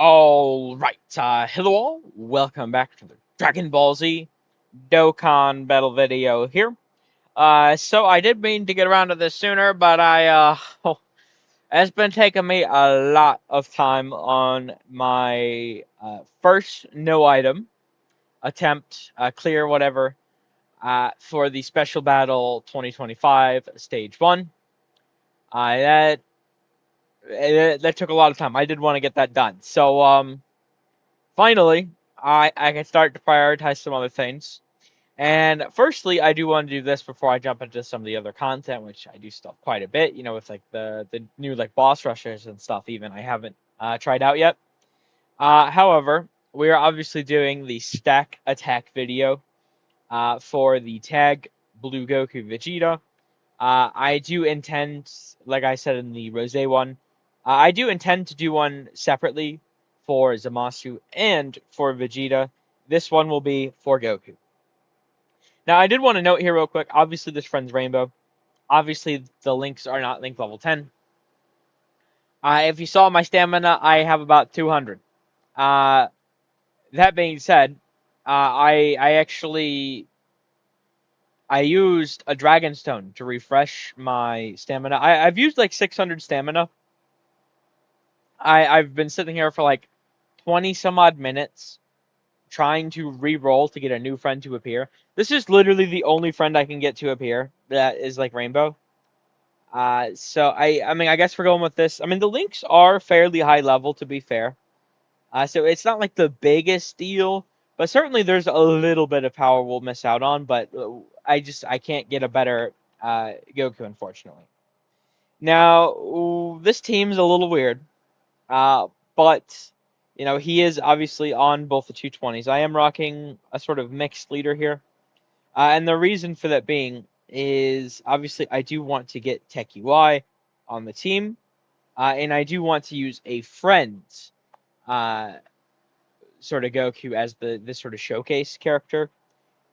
Alright, hello all, welcome back to the Dragon Ball Z Dokkan battle video here. So I did mean to get around to this sooner, but it's been taking me a lot of time on my first no item attempt, clear whatever, for the Special Battle 2025 Stage 1. That took a lot of time. I did want to get that done. So, finally, I can start to prioritize some other things. And firstly, I do want to do this before I jump into some of the other content, which I do still quite a bit, with like the new like boss rushers and stuff even I haven't tried out yet. However, we are obviously doing the stack attack video for the Tag Blue Goku Vegeta. I do intend, like I said in the Rose one, I do intend to do one separately for Zamasu and for Vegeta. This one will be for Goku. Now, I did want to note here real quick, obviously this friend's Rainbow. Obviously, the links are not link level 10. If you saw my stamina, I have about 200. That being said, I used a Dragon Stone to refresh my stamina. I've used like 600 stamina. I've been sitting here for like 20 some odd minutes trying to re-roll to get a new friend to appear. This is literally the only friend I can get to appear that is like Rainbow. So I mean, I guess we're going with this. I mean, the links are fairly high level, to be fair. So it's not like the biggest deal, but certainly there's a little bit of power we'll miss out on. But I can't get a better Goku, unfortunately. Now this team's a little weird, but he is obviously on both the 220s. I am rocking a sort of mixed leader here, and the reason for that being is obviously I do want to get Tech UI on the team, and I do want to use a friend sort of Goku as this sort of showcase character.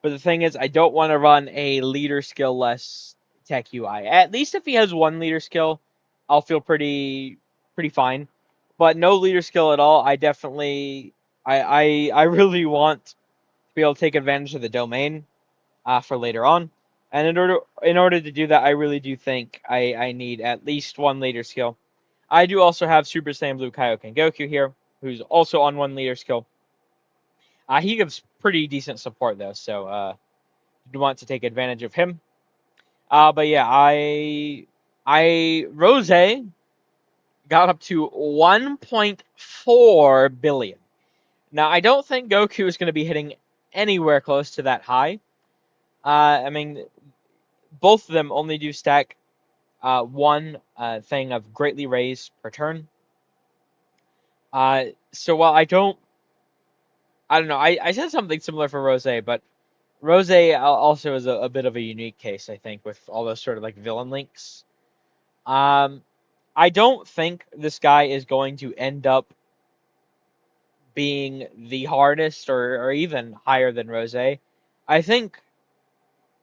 But the thing is, I don't want to run a leader skill less Tech UI. At least if he has one leader skill, I'll feel pretty fine. But no leader skill at all, I really want to be able to take advantage of the domain for later on. And in order to do that, I really do think I need at least one leader skill. I do also have Super Saiyan Blue Kaioken Goku here, who's also on one leader skill. He gives pretty decent support though, so do want to take advantage of him. But yeah, Rose got up to 1.4 billion. Now I don't think Goku is going to be hitting anywhere close to that high. I mean, both of them only do stack one thing of greatly raised per turn. So while I don't know. I said something similar for Rose, but Rose also is a bit of a unique case, I think, with all those sort of like villain links. I don't think this guy is going to end up being the hardest or even higher than Rose. I think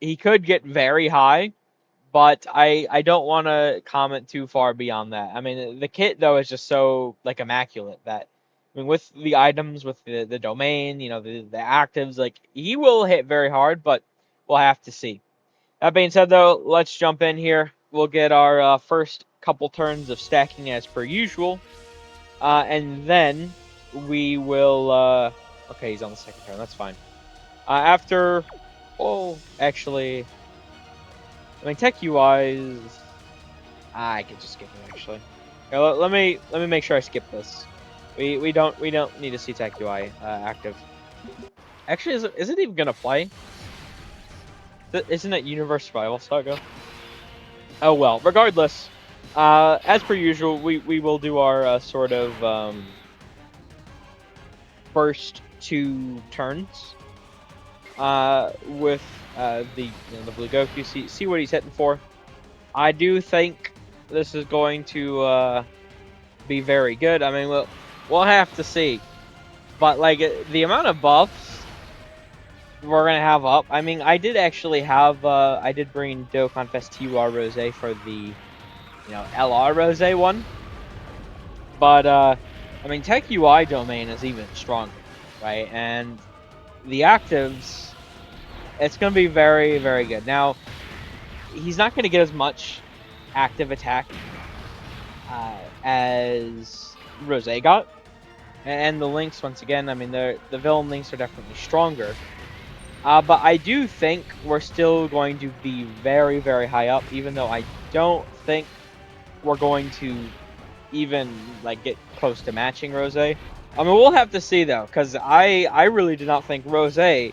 he could get very high, but I don't want to comment too far beyond that. I mean, the kit though is just so like immaculate that I mean, with the items, with the domain, the actives, like he will hit very hard, but we'll have to see. That being said, though, let's jump in here. We'll get our first couple turns of stacking as per usual, and then we will. Okay, he's on the second turn. That's fine. Actually, I mean, tech UI is. I could just skip it actually. Here, let me make sure I skip this. We don't need to see tech UI active. Actually, is it even gonna play? Isn't it Universe Survival Saga? Oh well. Regardless, as per usual, we will do our sort of first two turns with the Blue Goku. See what he's hitting for. I do think this is going to be very good. I mean, we'll have to see. But like the amount of buffs we're gonna have up. I mean, I did actually have I did bring Dokkan Fest TUR Rose for the LR Rose one. But I mean, Tech UI domain is even stronger, right? And the actives, it's going to be very, very good. Now, he's not going to get as much active attack as Rose got. And the links, once again, I mean, the villain links are definitely stronger. But I do think we're still going to be very, very high up, even though I don't think we're going to even like get close to matching Rose. I mean, we'll have to see though, because I really did not think Rose. You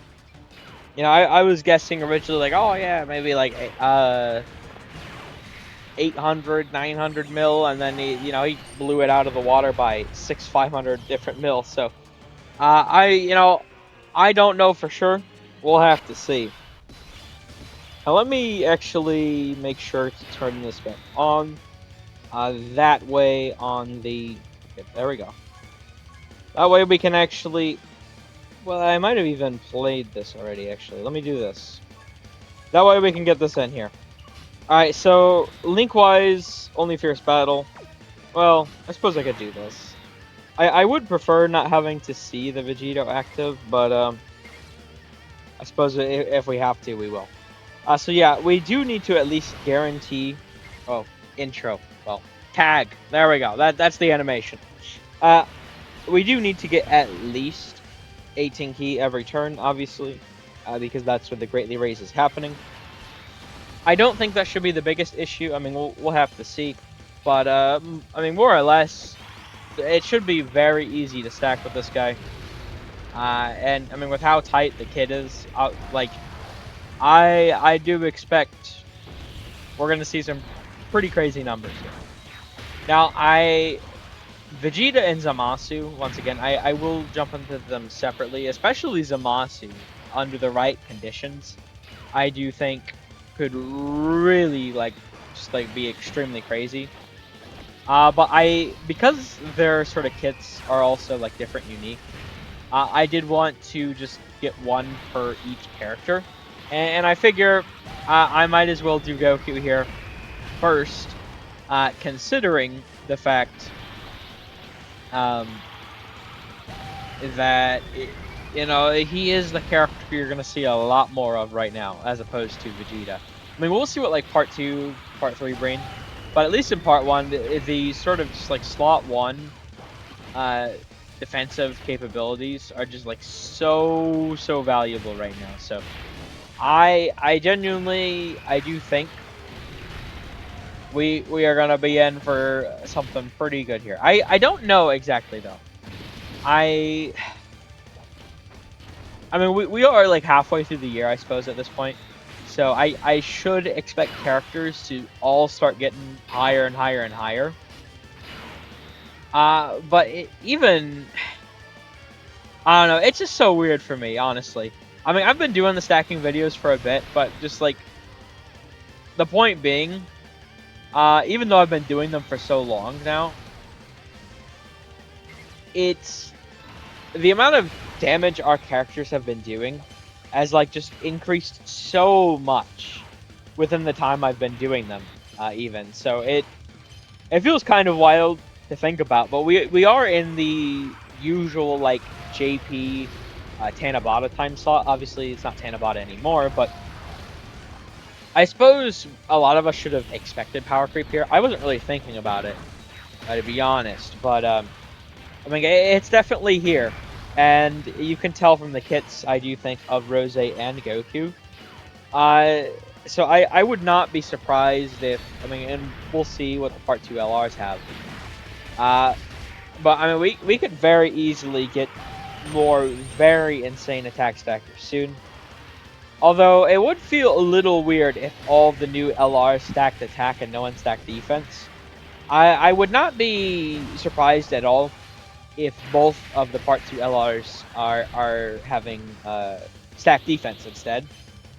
know, I was guessing originally like, oh yeah, maybe like 800, 900 mil, and then he blew it out of the water by 500 different mil. So I don't know for sure. We'll have to see. Now let me actually make sure to turn this back on. That way on the... Okay, there we go. That way we can actually... Well, I might have even played this already, actually. Let me do this. That way we can get this in here. Alright, so link-wise, only Fierce Battle. Well, I suppose I could do this. I would prefer not having to see the Vegeta active, but I suppose if we have to, we will. So yeah, we do need to at least guarantee... Oh, intro. Well, tag. There we go. That's the animation. We do need to get at least 18 key every turn, obviously, because that's where the Greatly Raise is happening. I don't think that should be the biggest issue. I mean, we'll have to see. But, I mean, more or less, it should be very easy to stack with this guy. And, I mean, with how tight the kit is, like, I do expect we're going to see some pretty crazy numbers here. Now, Vegeta and Zamasu, once again, I will jump into them separately, especially Zamasu, under the right conditions. I do think could really, just be extremely crazy. But because their sort of kits are also, different, unique, I did want to just get one per each character. And I figure I might as well do Goku here first, considering the fact that he is the character you're gonna see a lot more of right now, as opposed to Vegeta. I mean, we'll see what part 2, part 3 bring, but at least in part 1, the sort of just slot 1 defensive capabilities are just so valuable right now. So I genuinely do think we are gonna be in for something pretty good here. I don't know exactly though. I mean, we are halfway through the year, I suppose, at this point. So I should expect characters to all start getting higher and higher and higher. But even... I don't know, it's just so weird for me, honestly. I mean, I've been doing the stacking videos for a bit, but just the point being, even though I've been doing them for so long now, it's... The amount of damage our characters have been doing has just increased so much within the time I've been doing them, even. So it feels kind of wild to think about, but we are in the usual JP Tanabata time slot. Obviously, it's not Tanabata anymore, but I suppose a lot of us should have expected power creep here. I wasn't really thinking about it, to be honest, but I mean, it's definitely here. And you can tell from the kits, I do think, of Rose and Goku. So I would not be surprised if... I mean, and we'll see what the Part 2 LRs have. But, I mean, we could very easily get more very insane attack stackers soon. Although, it would feel a little weird if all the new LRs stacked attack and no one stacked defense. I would not be surprised at all if both of the Part 2 LRs are having stacked defense instead.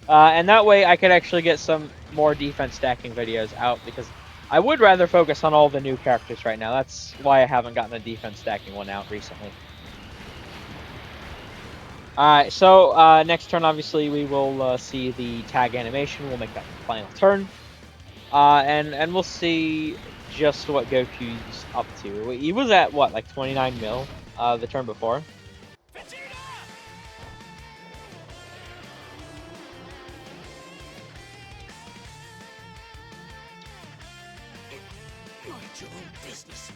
And that way I could actually get some more defense stacking videos out, because I would rather focus on all the new characters right now. That's why I haven't gotten a defense stacking one out recently. Alright, so next turn obviously we will see the tag animation. We'll make that final turn. And we'll see just what Goku's up to. He was at what, like 29 mil the turn before. Your own business.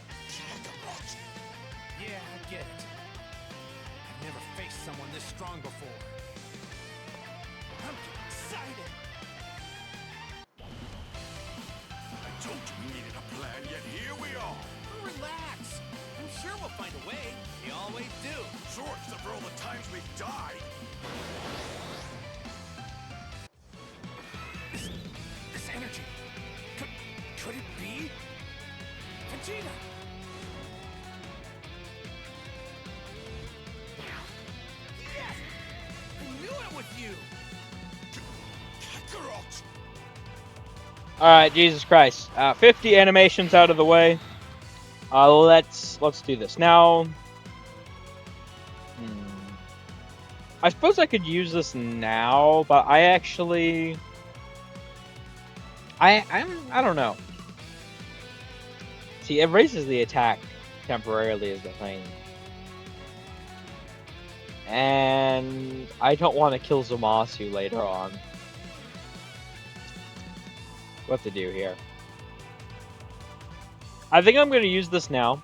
Yeah, I get it. I've never faced someone this strong before. I'm getting excited. I told you we needed a plan, yet here we are. Relax. I'm sure we'll find a way. We always do. Sure, except for all the times we've died. This energy. Could it be? Vegeta! Yes! I knew it was you! Kakarot! Alright, Jesus Christ. 50 animations out of the way. Let's do this. Now, I suppose I could use this now, but I actually... I don't know. See, it raises the attack temporarily is the thing. And I don't want to kill Zamasu later on. What to do here? I think I'm going to use this now.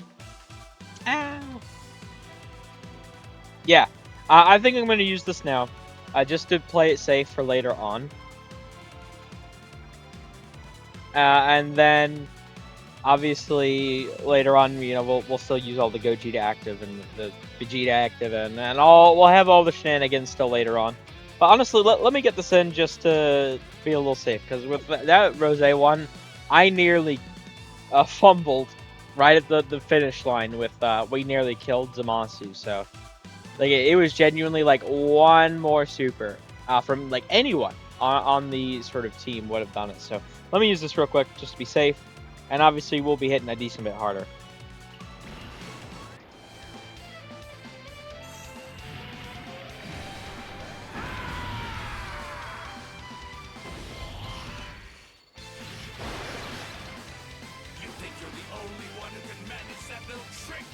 Yeah, I think I'm going to use this now. Just to play it safe for later on. And then... obviously, later on, you know, we'll still use all the Gogeta active and the Vegeta active, and we'll have all the shenanigans still later on. But honestly, let me get this in just to be a little safe, because with that Rose one, I nearly fumbled right at the finish line with we nearly killed Zamasu. So like it was genuinely like one more super from like anyone on the sort of team would have done it. So let me use this real quick just to be safe. And obviously, we'll be hitting a decent bit harder. You think you're the only one who can manage that little trick?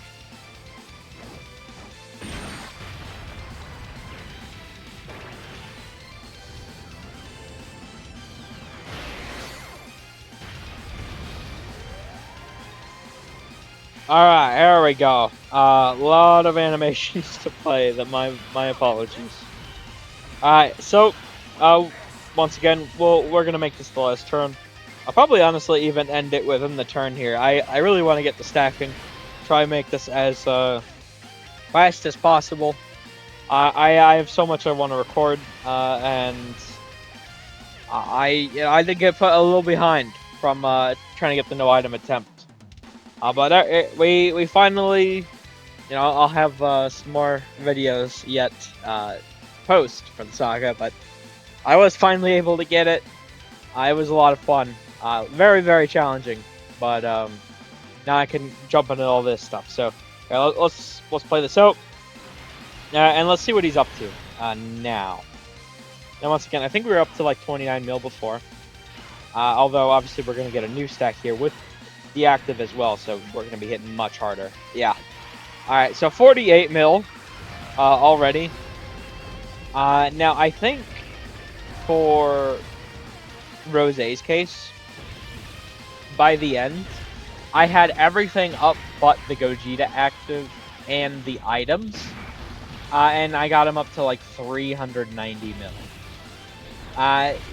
Alright, here we go. A lot of animations to play. My apologies. Alright, so once again, we're gonna make this the last turn. I'll probably honestly even end it within the turn here. I really want to get the stacking, try and make this as fast as possible. I have so much I want to record, and I did get put a little behind from trying to get the no item attempt. But we finally, you know, I'll have some more videos yet post for the saga, but I was finally able to get it. It was a lot of fun. Very, very challenging, but now I can jump into all this stuff. So let's play this out, and let's see what he's up to now. Now, once again, I think we were up to like 29 mil before, although obviously we're gonna get a new stack here with the active as well, so we're going to be hitting much harder. Yeah. Alright, so 48 mil already. Now, I think for Rose's case, by the end, I had everything up but the Gogeta active and the items. And I got him up to like 390 mil.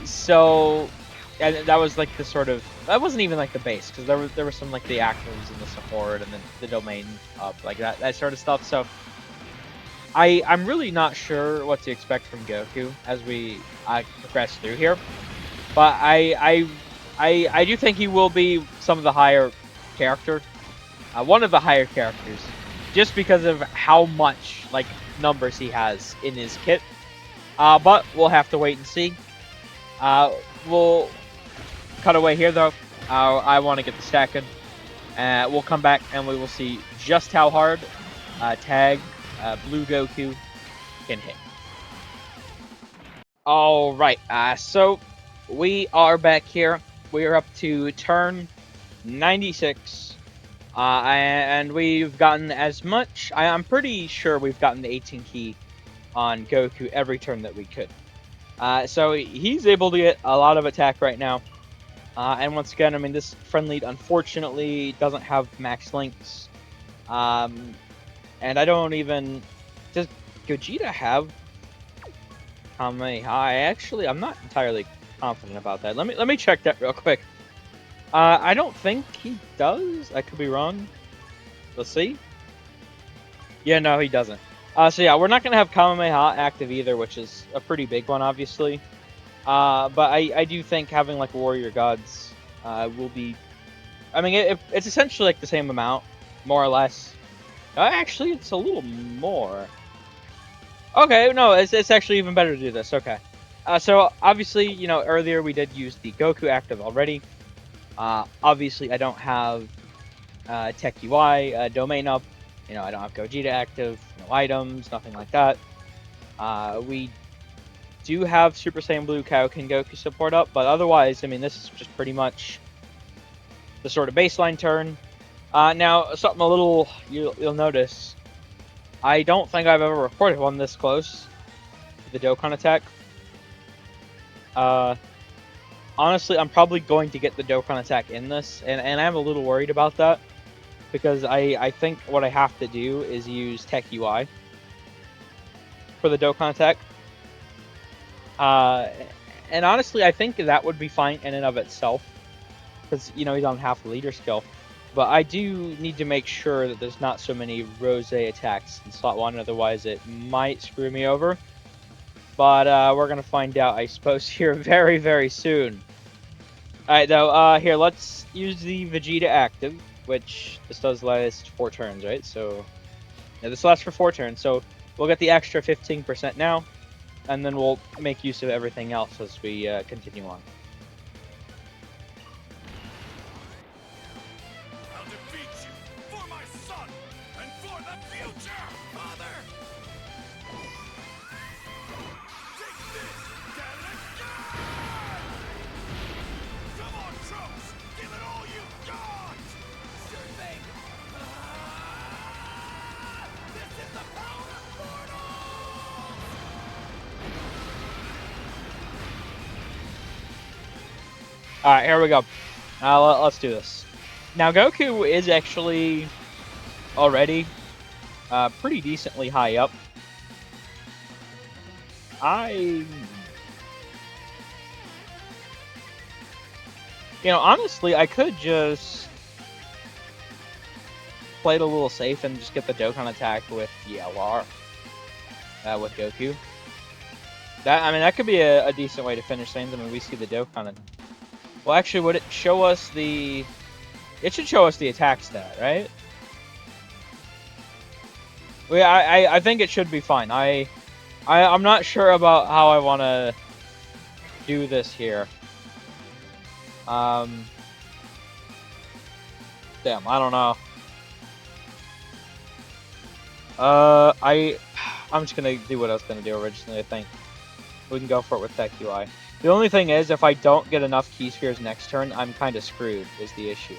So... and that was like the sort of, that wasn't even like the base, because there were some like the actives and the support and the domain up, like that sort of stuff. So I'm really not sure what to expect from Goku as we progress through here, but I do think he will be some of the higher character, one of the higher characters, just because of how much like numbers he has in his kit. But we'll have to wait and see. We'll cut away here though. I want to get the stacking. We'll come back and we will see just how hard Tag Blue Goku can hit. Alright, so we are back here. We are up to turn 96. And we've gotten as much. I'm pretty sure we've gotten the 18 key on Goku every turn that we could. So he's able to get a lot of attack right now. And once again, I mean, this friend lead unfortunately doesn't have max links. And I don't even... Does Gogeta have Kamehameha? I'm not entirely confident about that. Let me check that real quick. I don't think he does. I could be wrong. Let's see. Yeah, no, he doesn't. So yeah, we're not gonna have Kamehameha active either, which is a pretty big one, obviously. But I do think having like Warrior Gods will be. I mean, it's essentially like the same amount, more or less. Actually, it's a little more. Okay, no, it's actually even better to do this. Okay. So obviously, you know, earlier we did use the Goku active already. Obviously, I don't have Tech UI domain up. You know, I don't have Gogeta active, no items, nothing like that. We do have Super Saiyan Blue Kaioken Goku support up, but otherwise, I mean, this is just pretty much the sort of baseline turn. Now, something a little you'll notice. I don't think I've ever recorded one this close to the Dokkan attack. Honestly, I'm probably going to get the Dokkan attack in this, and I'm a little worried about that. Because I think what I have to do is use Tech UI for the Dokkan attack. And honestly, I think that would be fine in and of itself. Because, you know, he's on half the leader skill. But I do need to make sure that there's not so many Rose attacks in slot 1, otherwise it might screw me over. But we're going to find out, I suppose, here very, very soon. Alright, though, here, let's use the Vegeta active, which this does last 4 turns, right? So, yeah, this lasts for 4 turns, so we'll get the extra 15% now, and then we'll make use of everything else as we continue on. I'll defeat you for my son and for the future, Father! Take this, Dokkan! Come on, Trunks! Give it all you've got! Sure thing! This is the power of mortals! Alright, here we go. Let's do this. Now, Goku is actually already pretty decently high up. You know, honestly, I could just play it a little safe and just get the Dokkan attack with the LR with Goku. That could be a decent way to finish things. I mean, we see the Dokkan. Well, actually, would it show us the... It should show us the attack stat, right? Well, yeah, I think it should be fine. I'm not sure about how I want to do this here. Damn, I don't know. I'm just gonna do what I was gonna do originally, I think. We can go for it with Tech UI. The only thing is, if I don't get enough key spheres next turn, I'm kind of screwed, is the issue.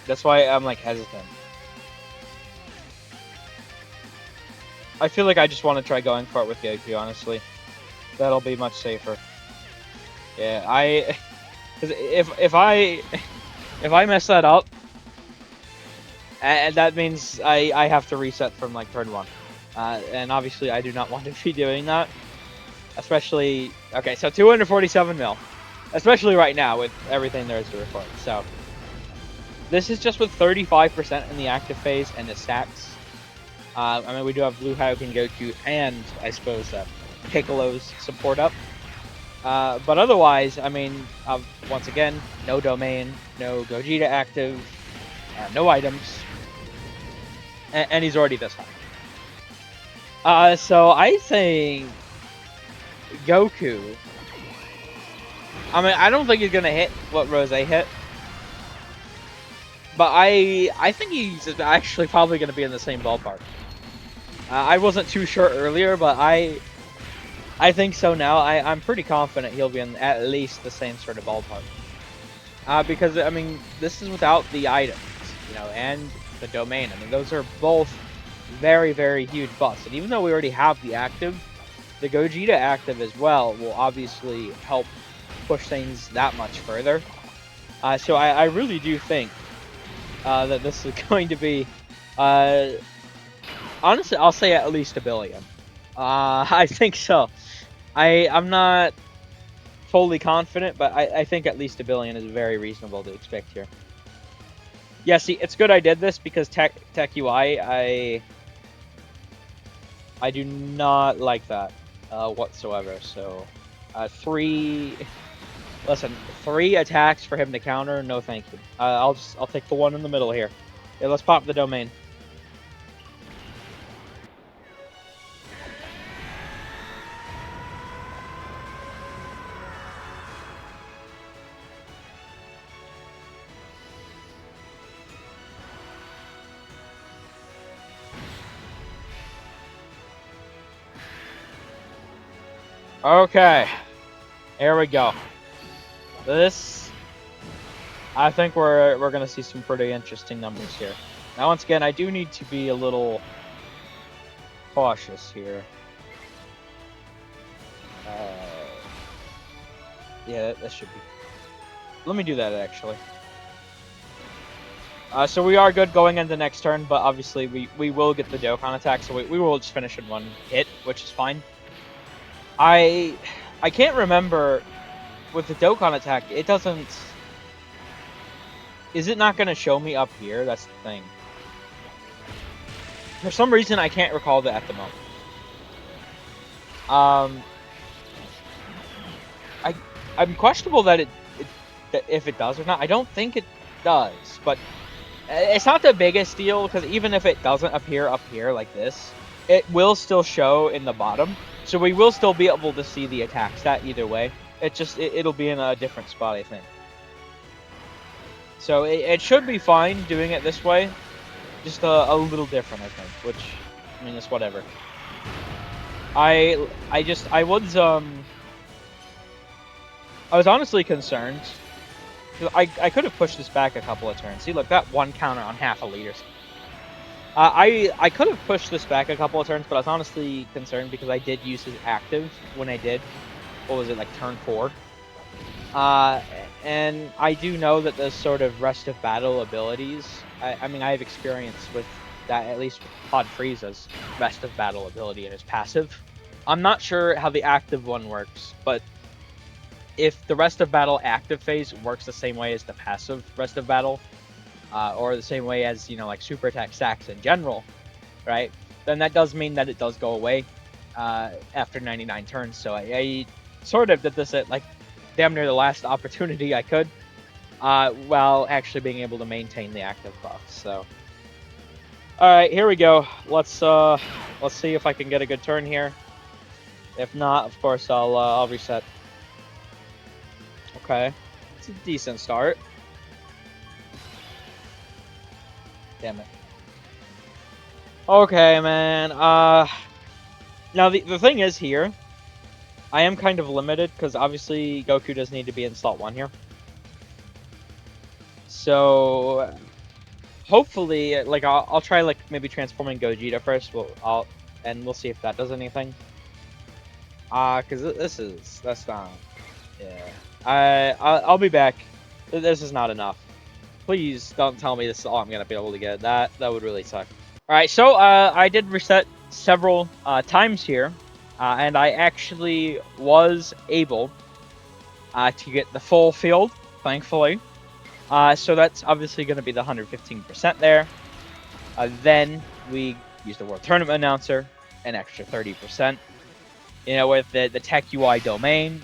That's why I'm, like, hesitant. I feel like I just want to try going for it with Goku, honestly. That'll be much safer. Yeah, because if I mess that up, and that means I have to reset from, like, turn 1. And obviously I do not want to be doing that. Especially, okay, so 247 mil. Especially right now with everything there is to record. So, this is just with 35% in the active phase and the stacks. I mean, we do have Blue Kaioken Goku and, I suppose, Piccolo's support up. But otherwise, I mean, once again, no domain, no Gogeta active, no items. And he's already this high. So I think Goku... I mean, I don't think he's going to hit what Rose hit. But I think he's actually probably going to be in the same ballpark. I wasn't too sure earlier, but I think so now. I'm pretty confident he'll be in at least the same sort of ballpark. Because I mean, this is without the items, you know, and the domain. I mean, those are both very, very huge buffs. And even though we already have the active, the Gogeta active as well will obviously help push things that much further. So I really do think that this is going to be, honestly, I'll say at least a billion. I think so. I'm not fully confident, but I think at least a billion is very reasonable to expect here. Yeah, see, it's good I did this because Tech UI, I do not like that whatsoever. So, listen, 3 attacks for him to counter. No, thank you. I'll take the one in the middle here. Yeah, let's pop the domain. Okay, here we go. This, I think we're gonna see some pretty interesting numbers here. Now, once again, I do need to be a little cautious here. Yeah, that should be. Let me do that actually. So we are good going into next turn, but obviously we will get the Dokkan attack, so we will just finish in one hit, which is fine. I can't remember with the Dokkan attack. It doesn't. Is it not going to show me up here? That's the thing. For some reason, I can't recall that at the moment. I'm questionable that that if it does or not. I don't think it does, but it's not the biggest deal because even if it doesn't appear up here like this, it will still show in the bottom. So we will still be able to see the attack stat either way. It'll be in a different spot, I think. So it should be fine doing it this way. Just a little different, I think. Which, I mean, it's whatever. I was honestly concerned. I could have pushed this back a couple of turns. See, look, that one counter on half a liter. I could have pushed this back a couple of turns, but I was honestly concerned because I did use his active when I did. What was it, like turn 4? And I do know that those sort of rest of battle abilities, I mean, I have experience with that, at least with Pod Frieza's rest of battle ability and his passive. I'm not sure how the active one works, but if the rest of battle active phase works the same way as the passive rest of battle, or the same way as, you know, like super attack stacks in general, right? Then that does mean that it does go away after 99 turns. So I sort of did this at like damn near the last opportunity I could, while actually being able to maintain the active buff. So, all right, here we go. Let's see if I can get a good turn here. If not, of course, I'll reset. Okay, it's a decent start. Damn it. Okay, man. Now the thing is here, I am kind of limited because obviously Goku does need to be in slot 1 here. So hopefully, like I'll try like maybe transforming Gogeta first. We'll see if that does anything. Because that's not. Yeah. I'll be back. This is not enough. Please don't tell me this is all I'm gonna be able to get. That would really suck. All right, so I did reset several times here, and I actually was able to get the full field, thankfully. So that's obviously going to be the 115% there. Then we use the World Tournament Announcer, an extra 30%. You know, with the Tech UI domain,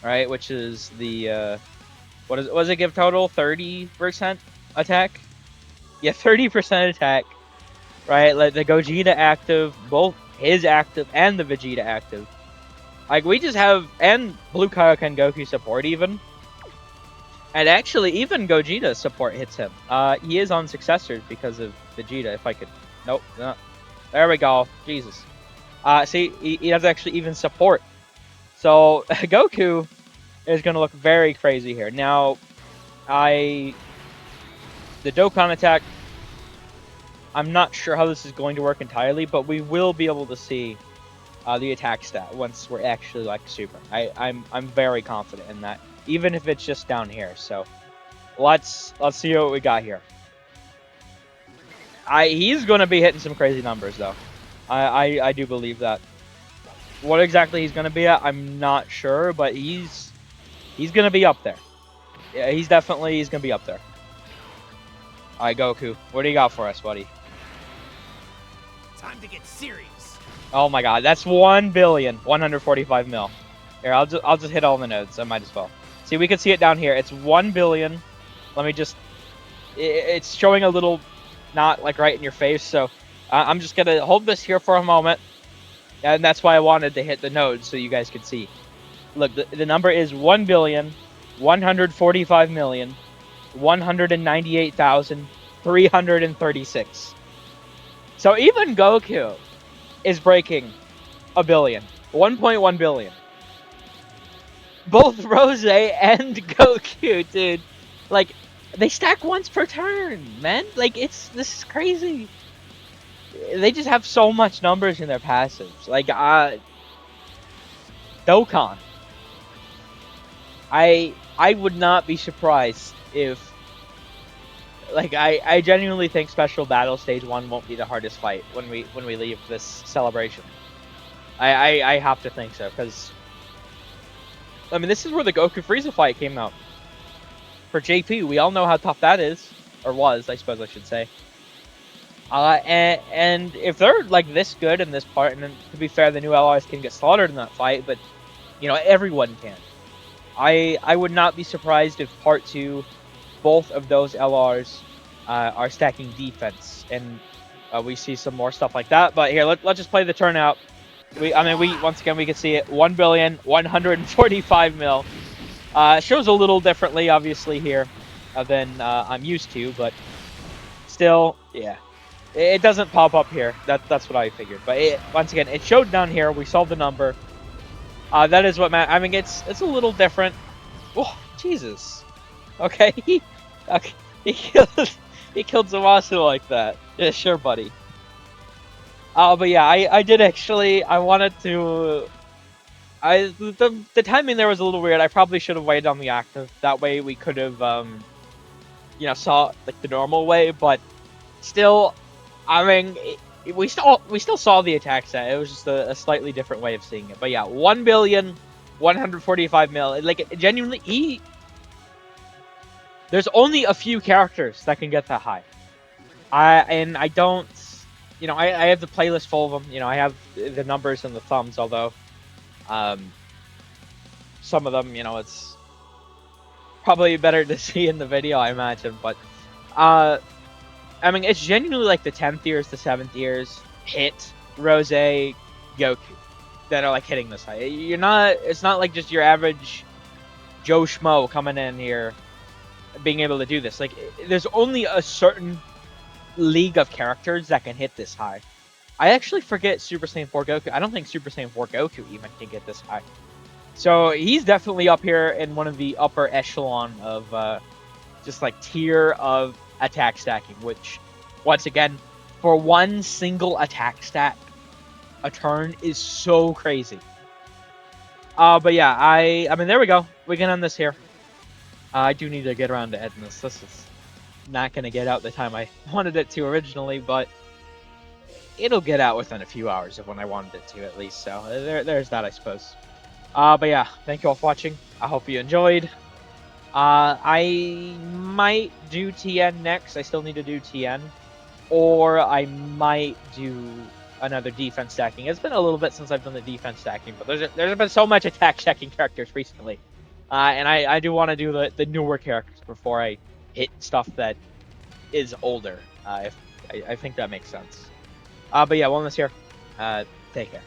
right, which is the what does it give total? 30% attack? Yeah, 30% attack. Right, like the Gogeta active, both his active and the Vegeta active. Like we just have, and Blue Kaioken Goku support even. And actually, even Gogeta support hits him. He is on successors because of Vegeta. If I could, nope, no. There we go. Jesus. See, he has actually even support. So Goku is gonna look very crazy here. Now, The Dokkan attack, I'm not sure how this is going to work entirely, but we will be able to see the attack stat once we're actually like super. I'm very confident in that, even if it's just down here. So let's see what we got here. He's gonna be hitting some crazy numbers though. I do believe that. What exactly he's gonna be at, I'm not sure, but he's gonna be up there. Yeah, he's gonna be up there. All right, Goku, what do you got for us, buddy? Time to get serious. Oh my God, that's 1,145 mil. Here, I'll just hit all the nodes. I might as well. See, we can see it down here. It's 1 billion. Let me just. It's showing a little, not like right in your face. So I'm just gonna hold this here for a moment, and that's why I wanted to hit the nodes so you guys could see. Look, the number is 1,145,198,336. So even Goku is breaking a billion. 1.1 billion. Both Rose and Goku, dude. Like, they stack once per turn, man. Like, this is crazy. They just have so much numbers in their passives. Like, Dokkan. I would not be surprised if, like, I genuinely think Special Battle Stage 1 won't be the hardest fight when we leave this celebration. I have to think so, because I mean, this is where the Goku Frieza fight came out. For JP, we all know how tough that is, or was, I suppose I should say. And if they're like this good in this part, and then, to be fair, the new allies can get slaughtered in that fight, but you know, everyone can. I would not be surprised if part 2, both of those LRs are stacking defense, and we see some more stuff like that. But here, let's just play the turnout. Once again, we can see it. 1,145 mil. Shows a little differently, obviously, here than I'm used to, but still, yeah. It doesn't pop up here. That's what I figured. But once again, it showed down here. We saw the number. That is what I mean, it's a little different. Oh, Jesus. Okay. Okay. He killed Zamasu like that. Yeah, sure, buddy. But yeah, I did actually. I wanted to. The timing there was a little weird. I probably should have waited on the active. That way we could have saw like the normal way. But still, I mean, we still saw the attack set. It was just a slightly different way of seeing it. But yeah, 1,145 mil. Like, genuinely, there's only a few characters that can get that high. I don't. I have the playlist full of them. I have the numbers and the thumbs, although some of them, it's probably better to see in the video, I imagine. But I mean, it's genuinely like the 10th years, the 7th years hit Rose, Goku that are like hitting this high. It's not like just your average Joe Schmo coming in here being able to do this. Like, there's only a certain league of characters that can hit this high. I actually forget Super Saiyan 4 Goku. I don't think Super Saiyan 4 Goku even can get this high. So he's definitely up here in one of the upper echelon of just like tier of attack stacking, which once again, for one single attack stack a turn is so crazy. But yeah, I mean, there we go. We can end this here. I do need to get around to editing this. This is not going to get out the time I wanted it to originally, but it'll get out within a few hours of when I wanted it to, at least. So there's that, I suppose. But yeah, thank you all for watching. I hope you enjoyed. I might do Tien next. I still need to do Tien. Or I might do another defense stacking. It's been a little bit since I've done the defense stacking, but there's been so much attack stacking characters recently. And I do want to do the newer characters before I hit stuff that is older. If I think that makes sense. But yeah, one last here. Take care.